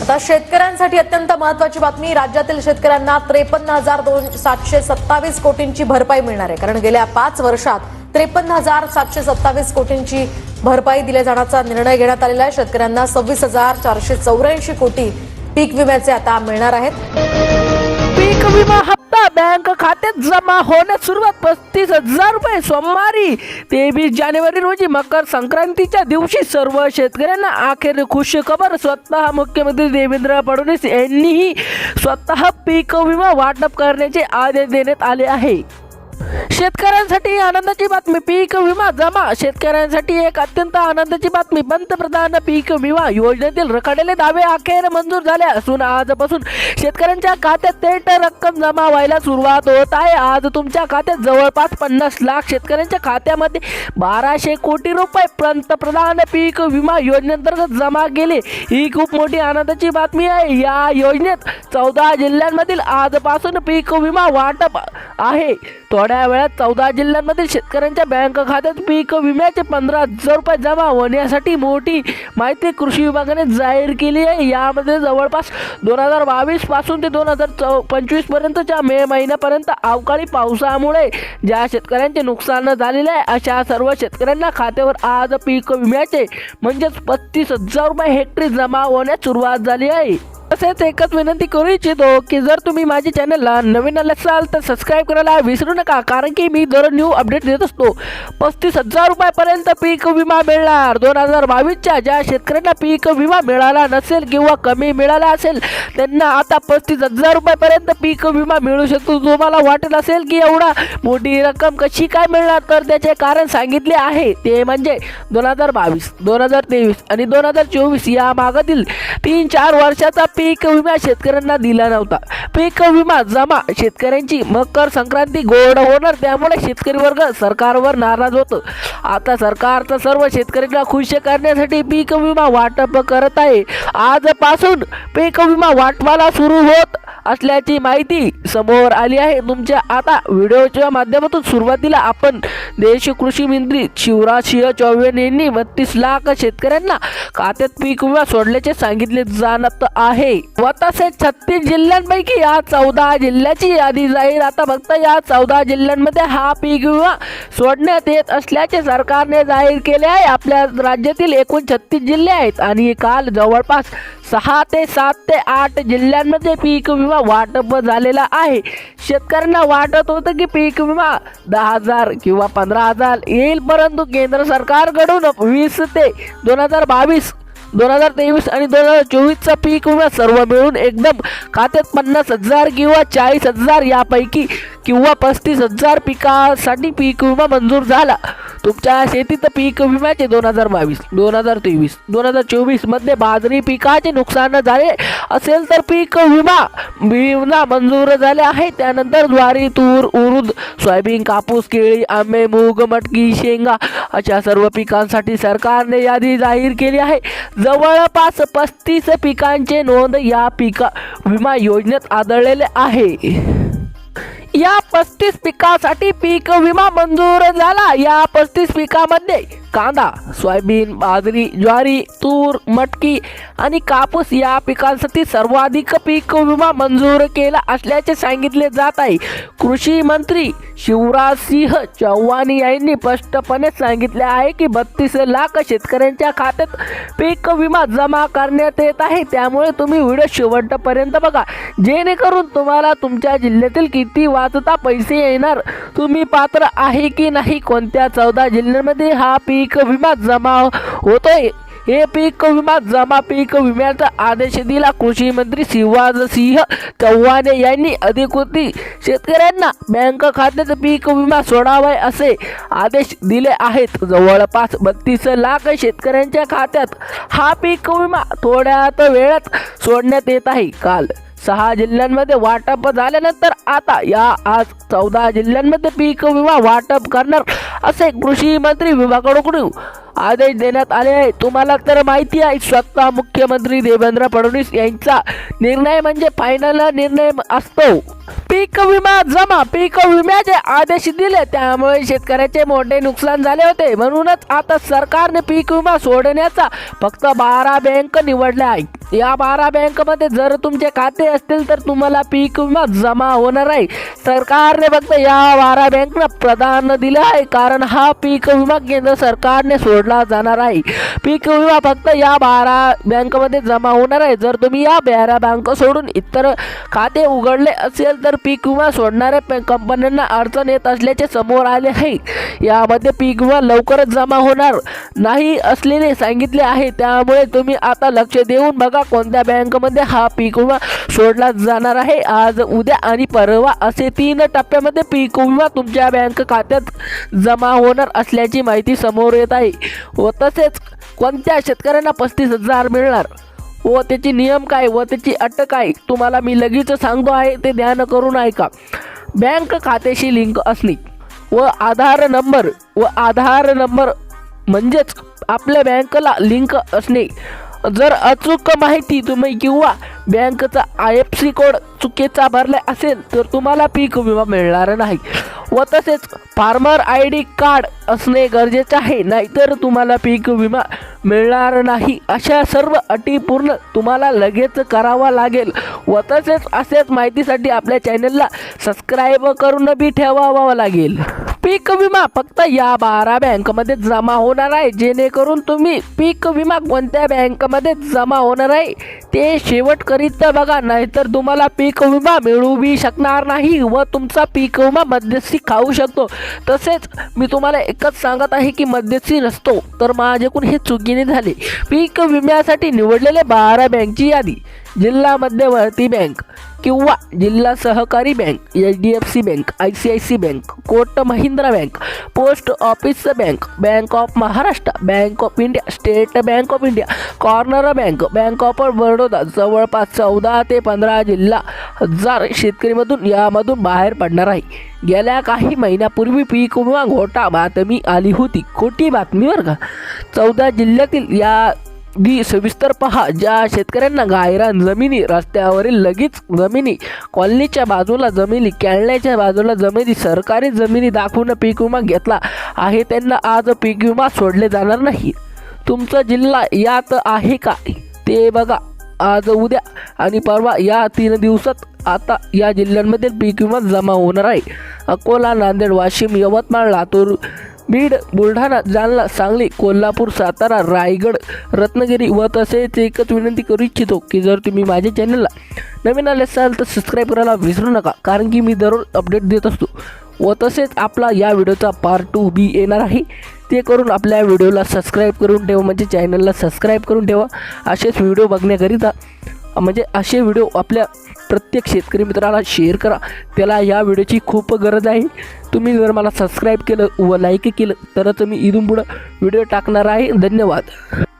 आता शेतकऱ्यांसाठी अत्यंत महत्त्वाची बातमी। राज्यातील शेतकऱ्यांना 53,727 कोटींची भरपाई मिळणार आहे। कारण गेल्या 5 वर्षात 53,727 कोटींची भरपाई दिल्या जाण्याचा निर्णय घेण्यात आलेला आहे। शेतकऱ्यांना 26,484 कोटी पीक विम्याचे आता मिळणार आहेत। पीक विमा हप्ता बँक खात्यात जमा होण्यास सुरुवात 35,000 रुपये सोमवारी 23 जानेवारी रोजी मकर संक्रांतीच्या दिवशी सर्व शेतकऱ्यांना अखेर खुश खबर। स्वतः मुख्यमंत्री देवेंद्र फडणवीस यांनीही स्वतः पीक विमा वाटप करण्याचे आदेश देण्यात आले आहे। शेतकऱ्यांसाठी आनंदाची बातमी, पीक विमा जमा। शेतकऱ्यांसाठी एक अत्यंत आनंदाची बातमी, पंतप्रधान पीक विमा योजनेतील रखडलेले दावे अखेर मंजूर झाले असून आजपासून शेतकऱ्यांच्या खात्यात थेट रक्कम जमा व्हायला सुरुवात होत आहे। आज तुमच्या खात्यात जवळपास 50 लाख शेतकऱ्यांच्या खात्यामध्ये 1200 कोटी रुपये पंतप्रधान पीक विमा योजनेअंतर्गत जमा केले। ही खूप मोठी आनंदाची बातमी आहे। या योजनेत 14 जिल्ह्यांमधील आजपासून पीक विमा वाटप आहे। थोड्या वेळात 14 जिल्ह्यांमधील शेतकऱ्यांच्या बँक खात्यात पीक विम्याचे 15,000 रुपये जमा होण्यासाठी मोठी माहिती कृषी विभागाने जाहीर केली आहे। यामध्ये जवळपास 2022 पासून ते 2025 पर्यंतच्या मे महिन्यापर्यंत अवकाळी पावसामुळे ज्या शेतकऱ्यांचे नुकसान झालेले आहे अशा सर्व शेतकऱ्यांना खात्यावर आज पीक विम्याचे म्हणजेच 35,000 रुपये हेक्टरी जमा होण्यास सुरुवात झाली आहे। तसेच एकच विनंती करू इच्छितो की जर तुम्ही माझ्या चॅनलला नवीन आले असाल तर सबस्क्राईब करायला विसरू नका, कारण की मी दररोज न्यू अपडेट देत असतो। 35,000 रुपयापर्यंत पीक विमा मिळणार। 2022च्या ज्या शेतकऱ्यांना पीक विमा मिळाला नसेल किंवा कमी मिळाला असेल त्यांना आता 35,000 रुपयापर्यंत पीक विमा मिळू शकतो। तुम्हाला वाटत असेल की एवढा मोठी रक्कम कशी काय मिळणार, तर त्याचे कारण सांगितले आहे। ते म्हणजे 2022, 2023 आणि 2024 या मागातील 3-4 वर्षाचा पीक विमा शेतकऱ्यांना दिला नव्हता। पीक विमा जमा, शेतकऱ्यांची मकर संक्रांती गोड होणार, त्यामुळे शेतकरी वर्ग सरकारवर नाराज होतो। आता सरकार तर सर्व शेतकऱ्यांना खुश करण्यासाठी पीक विमा वाटप करत आहे। आजपासून पीक विमा वाटपाला सुरू होत असल्याची माहिती समोर आली आहे। तुमच्या आता व्हिडिओच्या माध्यमातून सुरुवातीला आपण देश कृषी मंत्री शिवराज सिंह चौहान यांनी 32 लाख शेतकऱ्यांना खात्यात पीक विमा सोडल्याचे सांगितले जाणत आहे। तसेच 36 जिल्ह्यांपैकी या 14 जिल्ह्याची यादी जाहीर। आता फक्त या 14 जिल्ह्यांमध्ये हा पीक विमा सोडण्यात येत असल्याचे सरकारने जाहीर केले आहे। आपल्या राज्यातील एकूण 36 जिल्हे आहेत आणि काल जवळपास 6 ते 7 ते 8 जिल्ह्यांमध्ये पीक विमा वाटप झालेला आहे। शेतकऱ्यांना वाटत होतं की पीक विमा 10,000 किंवा 15,000 येईल, परंतु केंद्र सरकारकडून 20 ते 2022, 2023 आणि 2024चा पीक विमा सर्व मिळून एकदम खात्यात 50,000 किंवा 40,000 यापैकी किंवा 35,000 पिकासाठी पीक विमा मंजूर झाला। तुमच्या शेतीत पीक विम्याचे 2022, 2023, 2024 मध्ये बाजरी पिकाचे नुकसान झाले असेल तर पीक विमा मंजूर झाले आहे। त्यानंतर ज्वारी, तूर, उडीद, सोयाबीन, कापूस, केळी, आंबे, मूग, मटकी, शेंगा अशा सर्व पिकांसाठी सरकारने यादी जाहीर केली आहे। जवळपास 35 पिकांचे नोंद या पीक विमा योजनेत आढळलेले आहे। या 35 पिकासाठी पीक विमा मंजूर झाला। या 35 पिकामध्ये कांदा, सोयाबीन, बाजरी, ज्वारी, तूर, मटकी आणि कापूस या पिकांसाठी सर्वाधिक पीक विमा मंजूर केला असल्याचे सांगितले जात आहे। कृषी मंत्री शिवराज सिंह चौहान यांनी स्पष्टपणे सांगितले आहे की 32 लाख शेतकऱ्यांच्या खात्यात पीक विमा जमा करण्यात येत आहे। त्यामुळे तुम्ही व्हिडिओ शेवटपर्यंत बघा, जेणेकरून तुम्हाला तुमच्या जिल्ह्यातील किती वाजता पैसे येणार, तुम्ही पात्र आहे की नाही, कोणत्या 14 जिल्ह्यांमध्ये हा पीक विमा जमा होतोय, हे पीक विम्याचा आदेश दिला। कृषी मंत्री शिवराज सिंह चौहान यांनी अधिकृत शेतकऱ्यांना बँक खात्यात पीक विमा सोडावा असे आदेश दिले आहेत। जवळपास 32 लाख शेतकऱ्यांच्या खात्यात हा पीक विमा थोड्याच वेळात सोडण्यात येत आहे। काल 6 जिल्ह्यांमध्ये वाटप झाल्यानंतर आता आज 14 जिल्ह्यांमध्ये पीक विमा वाटप करणार असे कृषी मंत्री विभागाकडून आदेश देण्यात आले आहे. तुम्हाला तर माहिती आहे, स्वतः मुख्यमंत्री देवेंद्र फडणवीस यांचा निर्णय म्हणजे फायनल निर्णय असतो. पीक विमा जमा, पीक विम्याचे आदेश दिले त्यामुळे शेतकऱ्याचे मोठे नुकसान झाले होते. म्हणूनच आता सरकारने पीक विमा सोडण्याचा फक्त 12 बँक निवडल्या आहेत. या 12 बँकमध्ये जर तुमचे खाते असतील तर तुम्हाला पीक विमा जमा होणार आहे. सरकारने फक्त या 12 बँकना प्राधान्य दिले आहे, कारण हा पीक विमा केंद्र सरकारने सोडला जाणार आहे. पीक विमा फक्त या 12 बँकमध्ये जमा होणार आहे. जर तुम्ही या 12 बँक सोडून इतर खाते उघडले असेल तर पीक विमा सोडणाऱ्या कंपन्यांना अडचण येत असल्याचे समोर आले आहे. यामध्ये पीक विमा लवकरच जमा होणार नाही असल्याने सांगितले आहे. त्यामुळे तुम्ही आता लक्ष देऊन बघा कोणत्या बँकमध्ये हा पीक विमा सोडला जाणार आहे. आज, उद्या आणि परवा असे 3 टप्प्यामध्ये पीक विमा तुमच्या बँक खात्यात जमा होणार असल्याची माहिती समोर येत आहे. व तसेच कोणत्या शेतकऱ्यांना 35,000 मिळणार व त्याची नियम काय व त्याची अट काय तुम्हाला मी लगेच सांगतो आहे, ते ध्यान करून ऐका. बँक खात्याशी लिंक असणे व आधार नंबर म्हणजेच आपल्या बँकेला लिंक असणे. जर अचूक माहिती तुम्ही किंवा बँकचा IFSC कोड चुकीचा भरला असेल तर तुम्हाला पीक विमा मिळणार नाही. व तसेच फार्मर ID कार्ड असणे गरजेचे आहे, नाहीतर तुम्हाला पीक विमा मिळणार नाही. अशा सर्व अटी पूर्ण तुम्हाला लगेच करावा लागेल. व तसेच असेच माहितीसाठी आपल्या चॅनलला सबस्क्राईब करून बी ठेवावं लागेल. पीक विमा फक्त या 12 बँकमध्ये जमा होणार आहे. जेणेकरून तुम्ही पीक विमा कोणत्या बँकमध्ये जमा होणार आहे ते शेवटकरिता बघा, नाहीतर तुम्हाला पीक विमा मिळू बी शकणार नाही व तुमचा पीक विमा मध्यस्थी खाऊ शकतो. तसेच मी तुम्हाला एकच सांगत आहे की मध्यस्थी नसतो, तर माझ्याकडून हे चुकीने झाले. पीक विम्यासाठी निवडलेले 12 बँकची यादी: जिल्हा मध्यवर्ती बँक किंवा जिल्हा सहकारी bank, HDFC bank, ICICI bank, Kotak Mahindra bank, post office bank, bank of Maharashtra, bank of India, state bank of India, corner bank, bank of Baroda. जवळपास 14 ते 15 जिल्हा हजार शेतकरीमधून यामधून बाहेर पडणार आहे. गेल्या काही महिन्यापूर्वी पीक विमा घोटाळा बातमी आली होती. खोटी बातमी बरं का. 14 जिल्ह्यातील या सविस्तर पहा. ज्या शेतकऱ्यांना गायरान जमिनी, रस्त्यावरील लगीच जमिनी, कॉलनीच्या बाजूला जमिनी, कॅनलच्या बाजूला जमिनी, सरकारी जमिनी दाखवून पीक विमा घेतला आहे त्यांना आज पीक विमा सोडले जाणार नाही. तुमचा जिल्हा यात आहे का ते बघा. आज, उद्या आणि परवा या 3 दिवसात आता या जिल्ह्यांमध्ये पीक विमा जमा होणार आहे. अकोला, नांदेड, वाशिम, यवतमाळ, लातूर, बीड, बुलढाणा, जालना, सांगली, कोल्हापूर, सातारा, रायगड, रत्नागिरी. व तसेच एकच विनंती करू इच्छितो की जर तुम्ही माझ्या चॅनलला नवीन आले असाल तर सबस्क्राईब करायला विसरू नका, कारण की मी दररोज अपडेट देत असतो. व तसेच आपला या व्हिडिओचा पार्ट 2B येणार आहे, ते करून आपल्या व्हिडिओला सबस्क्राईब करून ठेवा, म्हणजे चॅनलला सबस्क्राईब करून ठेवा. असेच व्हिडिओ बघण्याकरिता, म्हणजे असे व्हिडिओ आपल्या प्रत्येक शेतकरी मित्राला शेअर करा, त्याला या व्हिडिओची खूप गरज आहे. तुम्ही जर मला सबस्क्राईब केलं व लाईक केलं तरच मी इथून पुढं व्हिडिओ टाकणार आहे. धन्यवाद.